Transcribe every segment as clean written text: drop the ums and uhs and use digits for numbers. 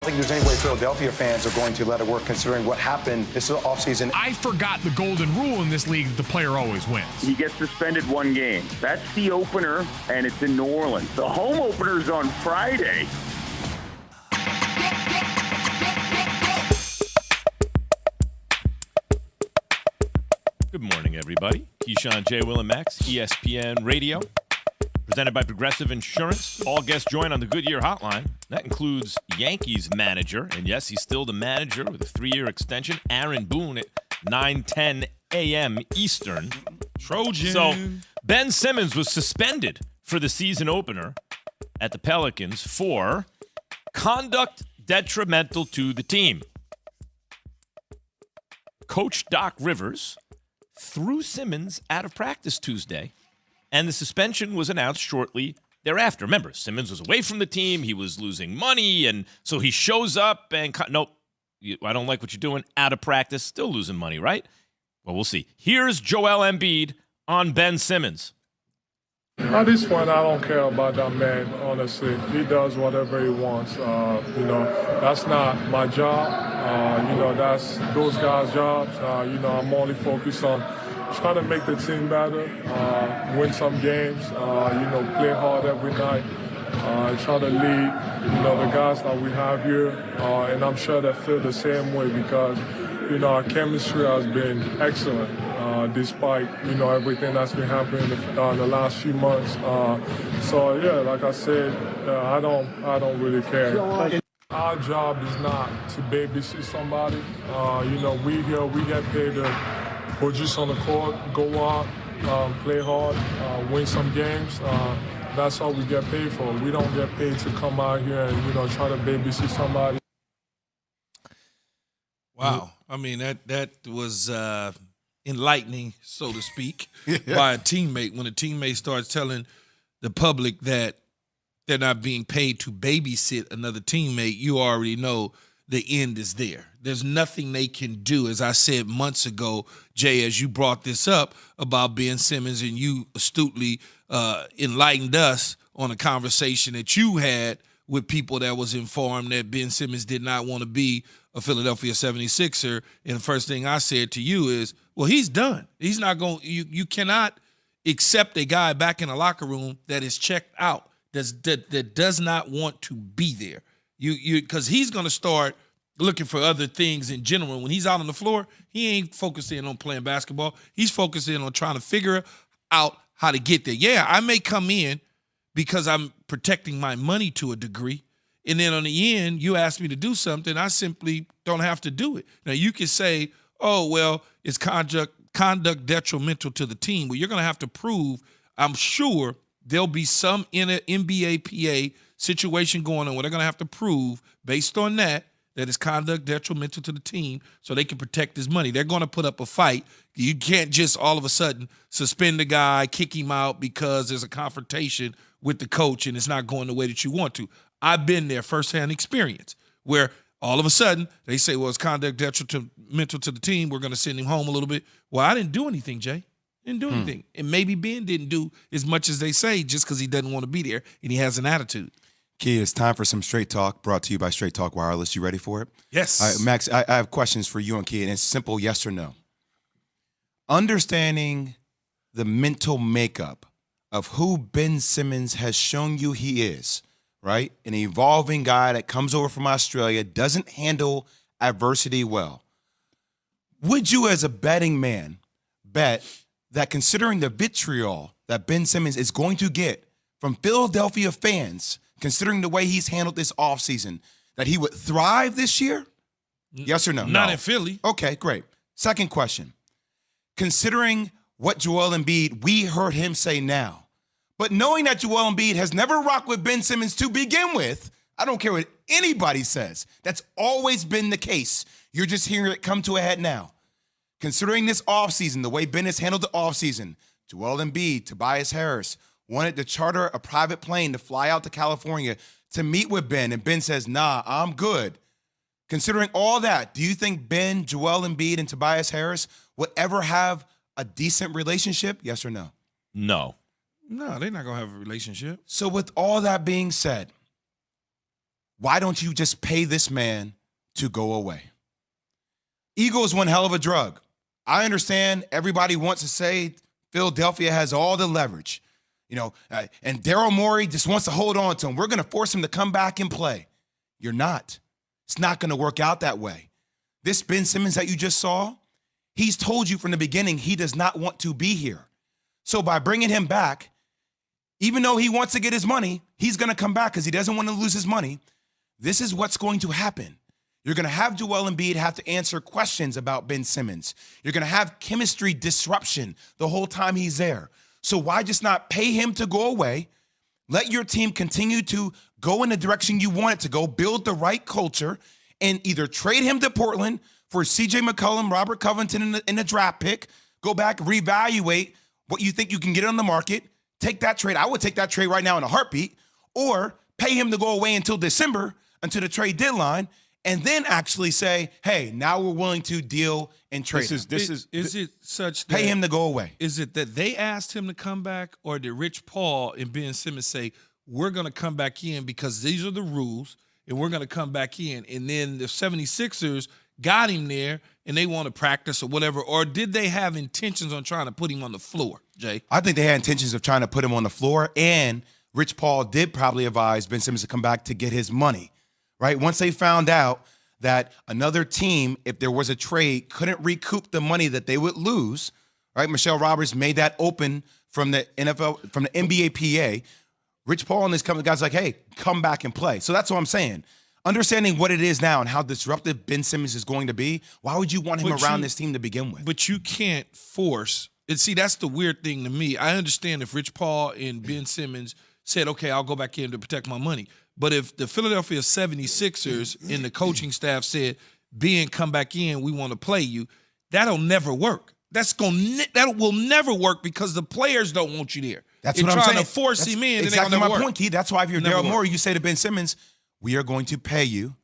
think there's any way Philadelphia fans are going to let it work considering what happened this offseason. I forgot the golden rule in this league that the player always wins. He gets suspended one game. That's the opener, and it's in New Orleans. The home opener's on Friday. Good morning, everybody. Keyshawn, J. Will, and Max, ESPN Radio. Presented by Progressive Insurance. All guests join on the Goodyear Hotline. That includes Yankees manager, and yes, he's still the manager with a 3-year extension, Aaron Boone at 9:10 a.m. Eastern. Trojan. So Ben Simmons was suspended for the season opener at the Pelicans for conduct detrimental to the team. Coach Doc Rivers threw Simmons out of practice Tuesday, and the suspension was announced shortly thereafter. Remember, Simmons was away from the team. He was losing money, and so he shows up and, nope, I don't like what you're doing. Out of practice, still losing money, right? Well, we'll see. Here's Joel Embiid on Ben Simmons. At this point, I don't care about that man, honestly. He does whatever he wants. That's not my job. That's those guys' jobs. I'm only focused on trying to make the team better, win some games, play hard every night, try to lead, the guys that we have here. And I'm sure they feel the same way because, our chemistry has been excellent. Despite everything that's been happening in the last few months, like I said, I don't really care. Our job is not to babysit somebody. We get paid to produce on the court, go out, play hard, win some games. That's all we get paid for. We don't get paid to come out here and try to babysit somebody. Wow, I mean that was enlightening, so to speak, by a teammate. When a teammate starts telling the public that they're not being paid to babysit another teammate, you already know the end is there. There's nothing they can do. As I said months ago, Jay, as you brought this up about Ben Simmons, and you astutely enlightened us on a conversation that you had with people that was informed that Ben Simmons did not want to be a Philadelphia 76er. And the first thing I said to you is, well, he's done. He's not going – you cannot accept a guy back in the locker room that is checked out, that does not want to be there. Because he's going to start looking for other things in general. When he's out on the floor, he ain't focusing on playing basketball. He's focusing on trying to figure out how to get there. Yeah, I may come in because I'm protecting my money to a degree, and then on the end, you ask me to do something, I simply don't have to do it. Now, you can say, oh, well, it's conduct detrimental to the team. Well, you're going to have to prove, I'm sure there'll be some in an NBA PA situation going on where they're going to have to prove, based on that it's conduct detrimental to the team so they can protect his money. They're going to put up a fight. You can't just all of a sudden suspend the guy, kick him out because there's a confrontation with the coach and it's not going the way that you want to. I've been there, firsthand experience, where all of a sudden they say, well, it's conduct detrimental to the team. We're going to send him home a little bit. Well, I didn't do anything, Jay. Didn't do anything. And maybe Ben didn't do as much as they say just because he doesn't want to be there and he has an attitude. Key, it's time for some Straight Talk, brought to you by Straight Talk Wireless. You ready for it? Yes. All right, Max, I have questions for you and Key, and it's simple yes or no. Understanding the mental makeup of who Ben Simmons has shown you he is, right? An evolving guy that comes over from Australia, doesn't handle adversity well. Would you, as a betting man, bet that considering the vitriol that Ben Simmons is going to get from Philadelphia fans, considering the way he's handled this offseason, that he would thrive this year? Yes or no? Not in Philly. Okay, great. Second question. Considering what Joel Embiid, we heard him say now, but knowing that Joel Embiid has never rocked with Ben Simmons to begin with, I don't care what anybody says. That's always been the case. You're just hearing it come to a head now. Considering this offseason, the way Ben has handled the offseason, Joel Embiid, Tobias Harris, wanted to charter a private plane to fly out to California to meet with Ben, and Ben says, nah, I'm good. Considering all that, do you think Ben, Joel Embiid, and Tobias Harris would ever have a decent relationship? Yes or no? No. No, they're not going to have a relationship. So with all that being said, why don't you just pay this man to go away? Ego is one hell of a drug. I understand everybody wants to say Philadelphia has all the leverage, and Daryl Morey just wants to hold on to him. We're going to force him to come back and play. You're not. It's not going to work out that way. This Ben Simmons that you just saw, he's told you from the beginning he does not want to be here. So by bringing him back, even though he wants to get his money, he's going to come back because he doesn't want to lose his money. This is what's going to happen. You're going to have Joel Embiid have to answer questions about Ben Simmons. You're going to have chemistry disruption the whole time he's there. So why just not pay him to go away? Let your team continue to go in the direction you want it to go, build the right culture, and either trade him to Portland for C.J. McCollum, Robert Covington in the draft pick, go back, reevaluate what you think you can get on the market, take that trade. I would take that trade right now in a heartbeat, or pay him to go away until December, until the trade deadline, and then actually say, hey, now we're willing to deal and trade. Is it such that pay him to go away? Is it that they asked him to come back, or did Rich Paul and Ben Simmons say, we're going to come back in because these are the rules, and we're going to come back in? And then the 76ers got him there, and they want to practice or whatever, or did they have intentions on trying to put him on the floor, Jay? I think they had intentions of trying to put him on the floor, and Rich Paul did probably advise Ben Simmons to come back to get his money, right? Once they found out that another team, if there was a trade, couldn't recoup the money that they would lose, right? Michelle Roberts made that open from the NFL, from the NBA PA. Rich Paul and this company guys like, hey, come back and play. So that's what I'm saying. Understanding what it is now and how disruptive Ben Simmons is going to be, why would you want him around this team to begin with? But you can't force. And see, that's the weird thing to me. I understand if Rich Paul and Ben Simmons said, okay, I'll go back in to protect my money. But if the Philadelphia 76ers and the coaching staff said, Ben, come back in, we want to play you, that'll never work. That will never work because the players don't want you there. That's what I'm saying. Trying to force him in, exactly and my work. point, Keith. That's why if you're Daryl Morey, you say to Ben Simmons, we are going to pay you.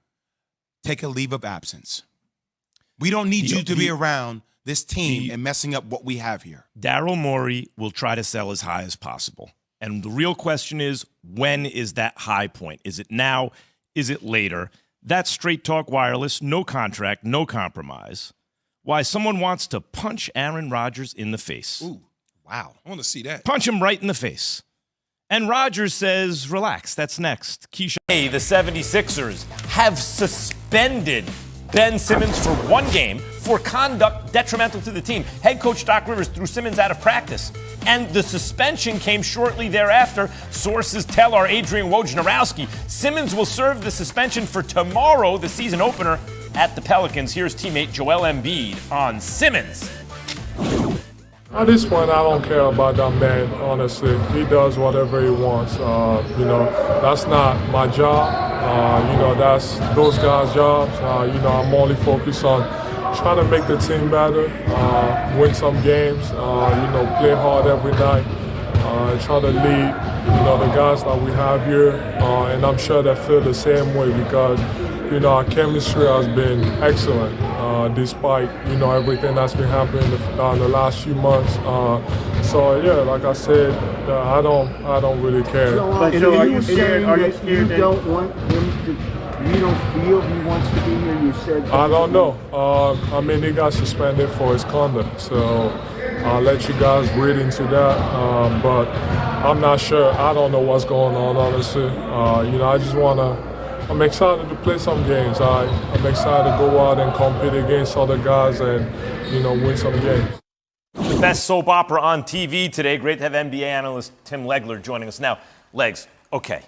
Take a leave of absence. We don't need you to be around this team and messing up what we have here. Daryl Morey will try to sell as high as possible. And the real question is, when is that high point? Is it now? Is it later? That's Straight Talk Wireless, no contract, no compromise. Why someone wants to punch Aaron Rodgers in the face. Ooh, wow. I want to see that. Punch him right in the face. And Rodgers says, relax, that's next. Keisha. Hey, the 76ers have suspended Ben Simmons for one game for conduct detrimental to the team. Head coach Doc Rivers threw Simmons out of practice. And the suspension came shortly thereafter. Sources tell our Adrian Wojnarowski Simmons will serve the suspension for tomorrow, the season opener at the Pelicans. Here's teammate Joel Embiid on Simmons. At this point, I don't care about that man, honestly. He does whatever he wants. That's not my job. That's those guys' jobs. I'm only focused on trying to make the team better, win some games, play hard every night, try to lead, the guys that we have here. And I'm sure they feel the same way because, our chemistry has been excellent. Despite everything that's been happening in the last few months, like I said, I don't really care. But so are you saying that you don't want him to? You don't feel he wants to be here? You said I don't know. He got suspended for his conduct, so I'll let you guys read into that. But I'm not sure. I don't know what's going on, honestly. I just wanna. I'm excited to play some games. I'm excited to go out and compete against other guys and, win some games. The best soap opera on TV today. Great to have NBA analyst Tim Legler joining us. Now, Legs, okay.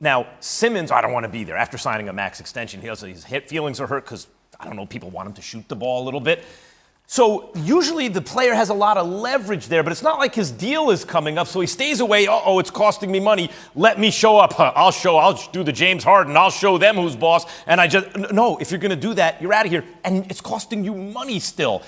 Now, Simmons, I don't want to be there. After signing a max extension, his feelings are hurt because, people want him to shoot the ball a little bit. So usually the player has a lot of leverage there, but it's not like his deal is coming up, so he stays away. It's costing me money. Let me show up. I'll do the James Harden. I'll show them who's boss. And no, if you're going to do that, you're out of here. And it's costing you money still.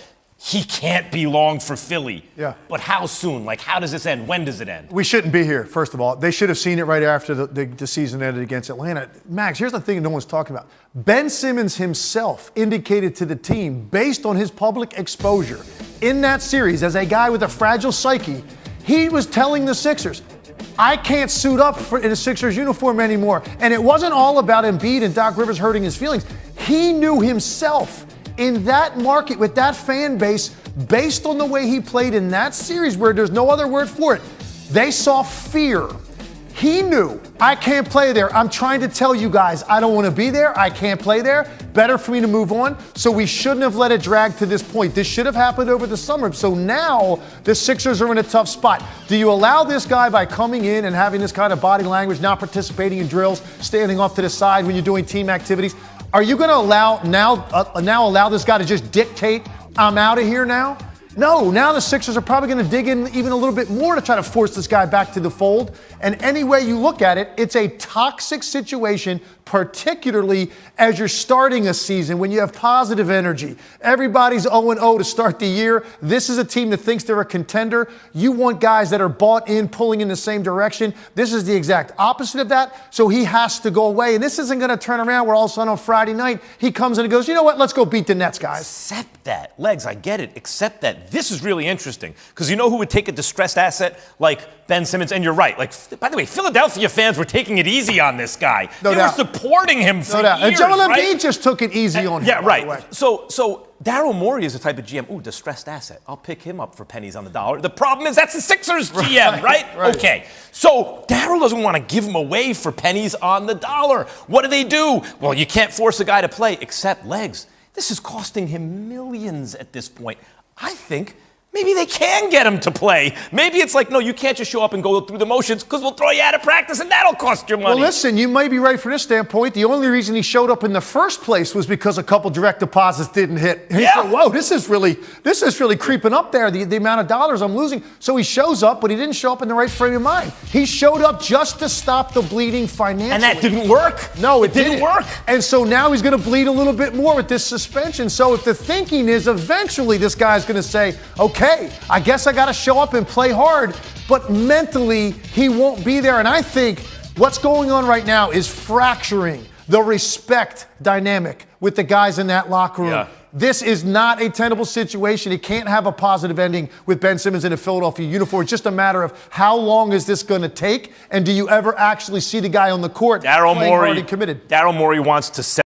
He can't be long for Philly. Yeah. But how soon? How does this end? When does it end? We shouldn't be here, first of all. They should have seen it right after the season ended against Atlanta. Max, here's the thing no one's talking about. Ben Simmons himself indicated to the team, based on his public exposure in that series as a guy with a fragile psyche, he was telling the Sixers, I can't suit up in a Sixers uniform anymore. And it wasn't all about Embiid and Doc Rivers hurting his feelings. He knew himself in that market with that fan base, based on the way he played in that series where there's no other word for it. They saw fear. He knew, I can't play there. I'm trying to tell you guys, I don't want to be there. I can't play there. Better for me to move on. So we shouldn't have let it drag to this point. This should have happened over the summer. So now the Sixers are in a tough spot. Do you allow this guy by coming in and having this kind of body language, not participating in drills, standing off to the side when you're doing team activities? Are you going to allow this guy to just dictate, I'm out of here now? No, now the Sixers are probably going to dig in even a little bit more to try to force this guy back to the fold. And any way you look at it, it's a toxic situation, particularly as you're starting a season when you have positive energy. Everybody's 0-0 to start the year. This is a team that thinks they're a contender. You want guys that are bought in, pulling in the same direction. This is the exact opposite of that, so he has to go away. And this isn't going to turn around where all of a sudden on Friday night he comes in and goes, you know what, let's go beat the Nets, guys. Accept that. Legs, I get it. Accept that. This is really interesting because you know who would take a distressed asset like Ben Simmons? And you're right. Like, by the way, Philadelphia fans were taking it easy on this guy. They were supporting him for years, and Joel Embiid right? just took it easy on him. Yeah, right. By the way. So Daryl Morey is the type of GM, distressed asset. I'll pick him up for pennies on the dollar. The problem is that's the Sixers GM, right? Okay. So Daryl doesn't want to give him away for pennies on the dollar. What do? Well, you can't force a guy to play except Legs. This is costing him millions at this point. I think maybe they can get him to play. Maybe it's like, no, you can't just show up and go through the motions because we'll throw you out of practice and that'll cost your money. Well, listen, you may be right from this standpoint. The only reason he showed up in the first place was because a couple direct deposits didn't hit. He said, whoa, this is really creeping up there, the amount of dollars I'm losing. So he shows up, but he didn't show up in the right frame of mind. He showed up just to stop the bleeding financially. And that didn't work. No, it didn't work. And so now he's going to bleed a little bit more with this suspension. So if the thinking is eventually this guy's going to say, okay, I guess I got to show up and play hard, but mentally he won't be there. And I think what's going on right now is fracturing the respect dynamic with the guys in that locker room. Yeah. This is not a tenable situation. It can't have a positive ending with Ben Simmons in a Philadelphia uniform. It's just a matter of how long is this going to take, and do you ever actually see the guy on the court playing hard and committed? Daryl Morey wants to